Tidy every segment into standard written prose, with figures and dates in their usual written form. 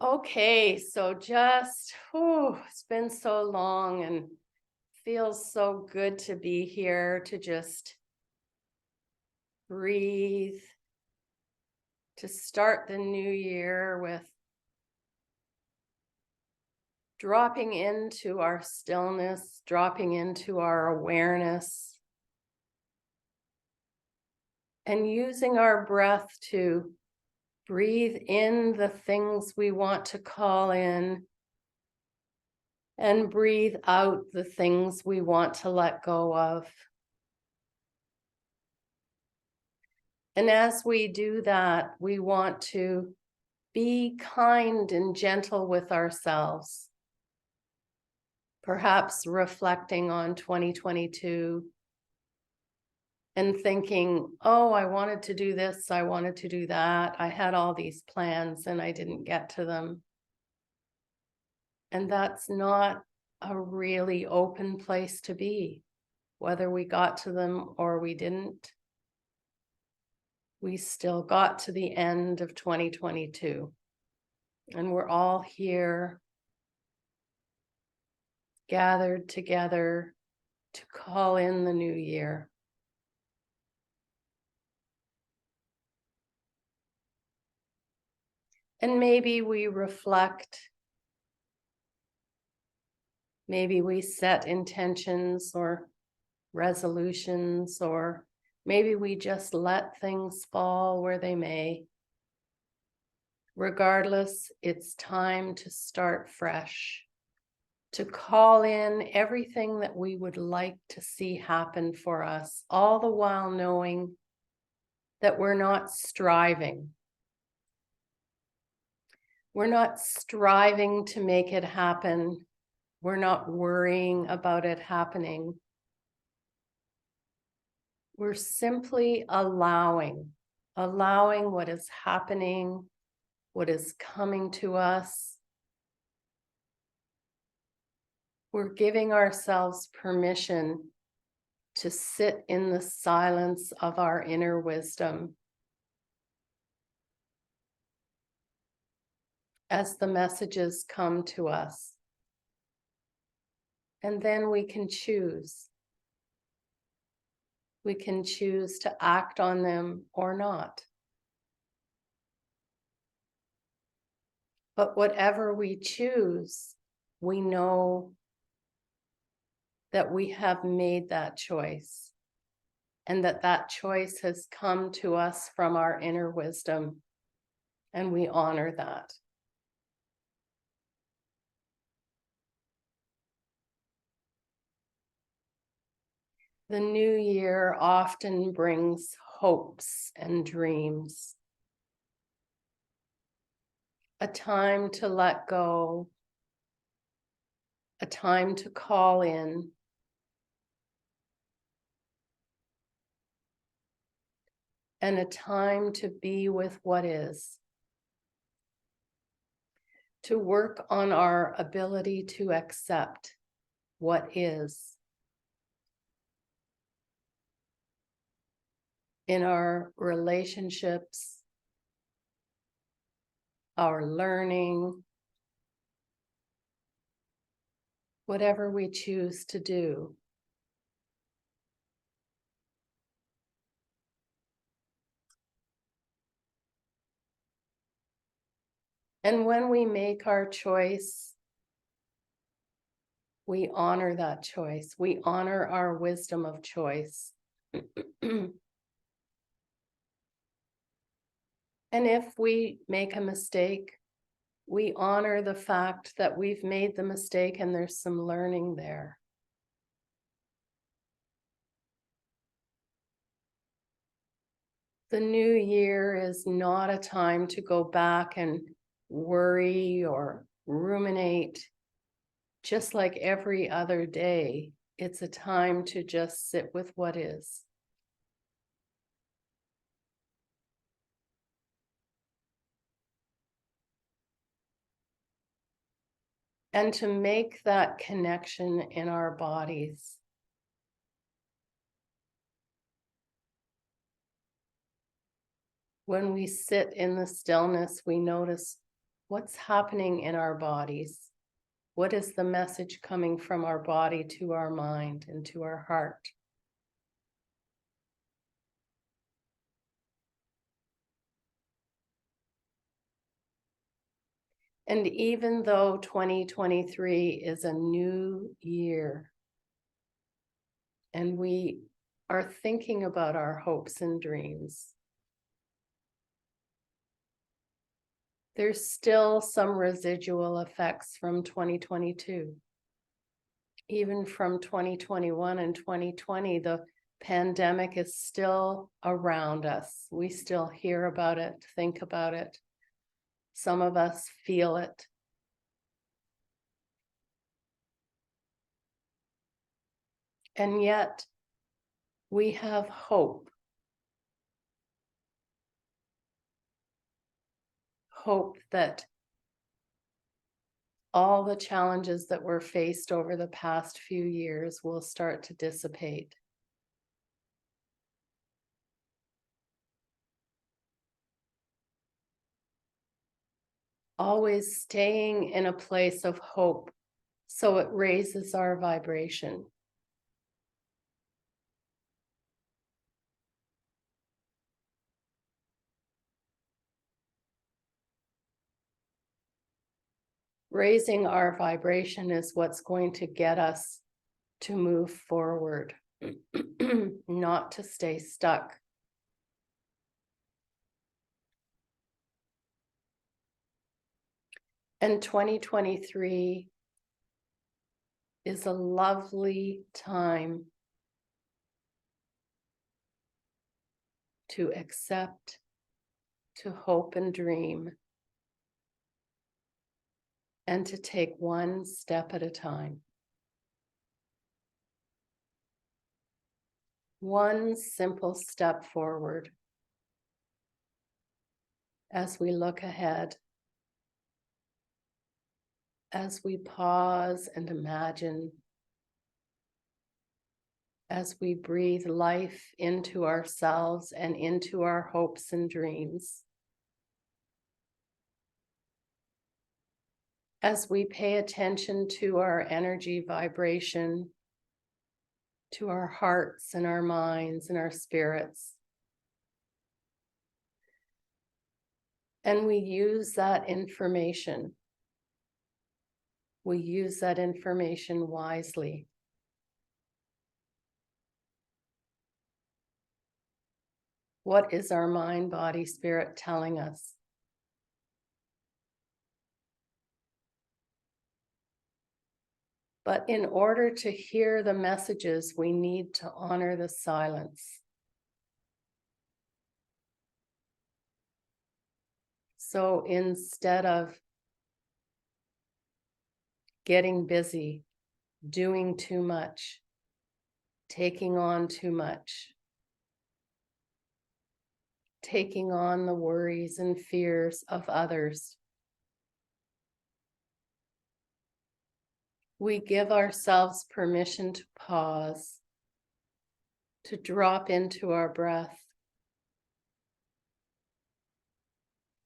Okay, so it's been so long and feels so good to be here to just breathe, to start the new year with dropping into our stillness, dropping into our awareness, and using our breath to breathe in the things we want to call in and breathe out the things we want to let go of. And as we do that, we want to be kind and gentle with ourselves, perhaps reflecting on 2022 and thinking, oh, I wanted to do this, I wanted to do that. I had all these plans and I didn't get to them. And that's not a really open place to be, whether we got to them or we didn't. We still got to the end of 2022. And we're all here gathered together to call in the new year. And maybe we reflect, maybe we set intentions or resolutions, or maybe we just let things fall where they may. Regardless, it's time to start fresh, to call in everything that we would like to see happen for us, all the while knowing that we're not striving. We're not striving to make it happen. We're not worrying about it happening. We're simply allowing what is happening, what is coming to us. We're giving ourselves permission to sit in the silence of our inner wisdom as the messages come to us. And then we can choose. We can choose to act on them or not. But whatever we choose, we know that we have made that choice and that choice has come to us from our inner wisdom, and we honor that. The new year often brings hopes and dreams, a time to let go, a time to call in, and a time to be with what is, to work on our ability to accept what is in our relationships, our learning, whatever we choose to do. And when we make our choice, we honor that choice. We honor our wisdom of choice. And if we make a mistake, we honor the fact that we've made the mistake and there's some learning there. The new year is not a time to go back and worry or ruminate. Just like every other day, it's a time to just sit with what is. And to make that connection in our bodies. When we sit in the stillness, we notice What's happening in our bodies? What is the message coming from our body to our mind and to our heart? And even though 2023 is a new year, and we are thinking about our hopes and dreams, there's still some residual effects from 2022. Even from 2021 and 2020, the pandemic is still around us. We still hear about it, think about it. Some of us feel it. And yet we have hope. Hope that all the challenges that were faced over the past few years will start to dissipate. Always staying in a place of hope so it raises our vibration. Raising our vibration is what's going to get us to move forward, not to stay stuck. And 2023 is a lovely time to accept, to hope and dream, and to take one step at a time. One simple step forward as we look ahead, as we pause and imagine, as we breathe life into ourselves and into our hopes and dreams. As we pay attention to our energy vibration, to our hearts and our minds and our spirits. And we use that information. We use that information wisely. What is our mind, body, spirit telling us? But in order to hear the messages, we need to honor the silence. So instead of getting busy, doing too much, taking on too much, taking on the worries and fears of others, we give ourselves permission to pause, to drop into our breath,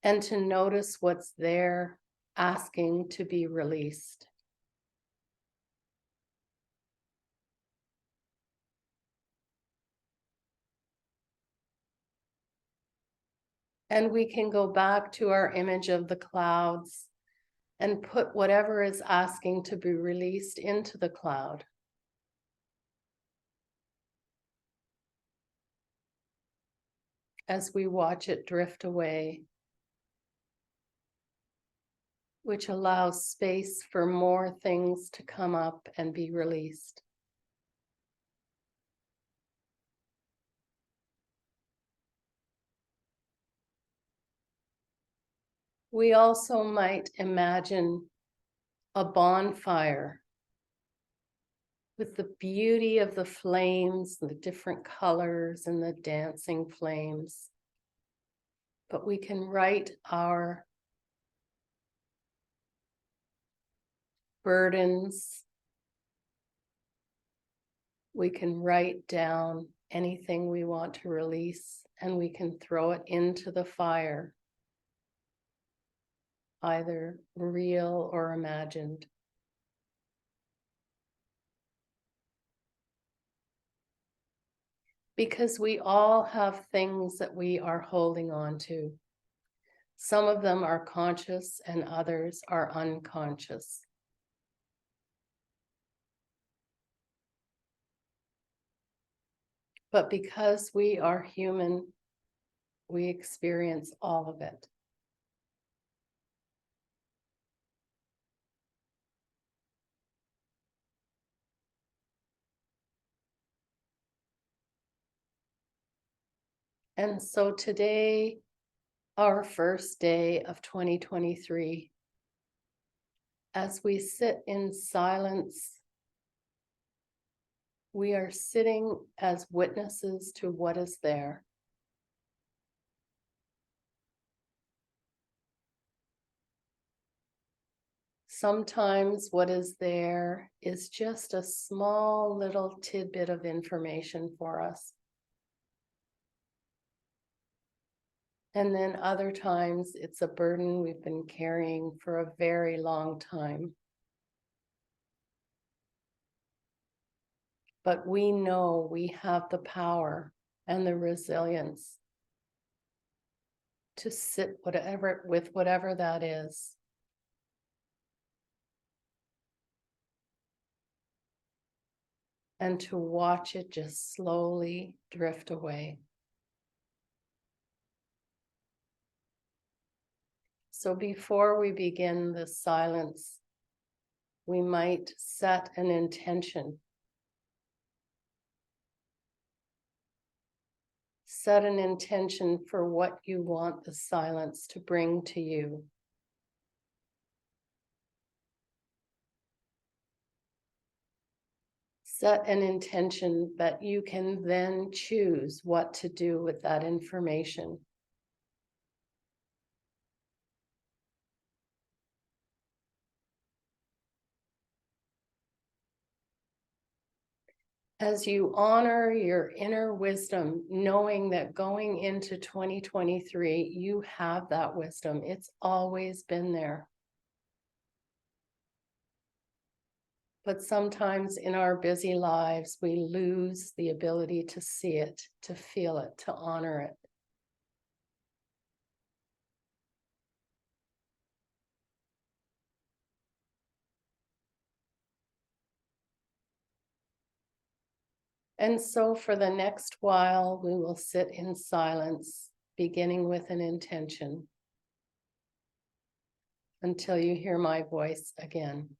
and to notice what's there asking to be released. And we can go back to our image of the clouds and put whatever is asking to be released into the cloud. As we watch it drift away, which allows space for more things to come up and be released. We also might imagine a bonfire with the beauty of the flames, the different colors and the dancing flames. But we can write our burdens. We can write down anything we want to release, and we can throw it into the fire either real or imagined. Because we all have things that we are holding on to. Some of them are conscious and others are unconscious. But because we are human, we experience all of it. And so today, our first day of 2023, as we sit in silence, we are sitting as witnesses to what is there. Sometimes what is there is just a small little tidbit of information for us. And then other times it's a burden we've been carrying for a very long time. But we know we have the power and the resilience to sit with whatever that is. And to watch it just slowly drift away. So before we begin the silence, we might set an intention. Set an intention for what you want the silence to bring to you. Set an intention that you can then choose what to do with that information. As you honor your inner wisdom, knowing that going into 2023, you have that wisdom. It's always been there. But sometimes in our busy lives, we lose the ability to see it, to feel it, to honor it. And so for the next while, we will sit in silence, beginning with an intention, until you hear my voice again.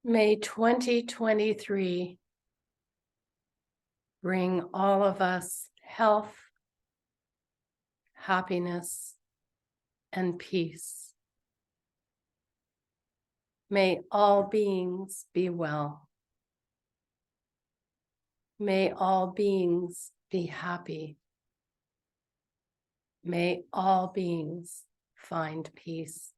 May 2023 bring all of us health, happiness, and peace. May all beings be well. May all beings be happy. May all beings find peace.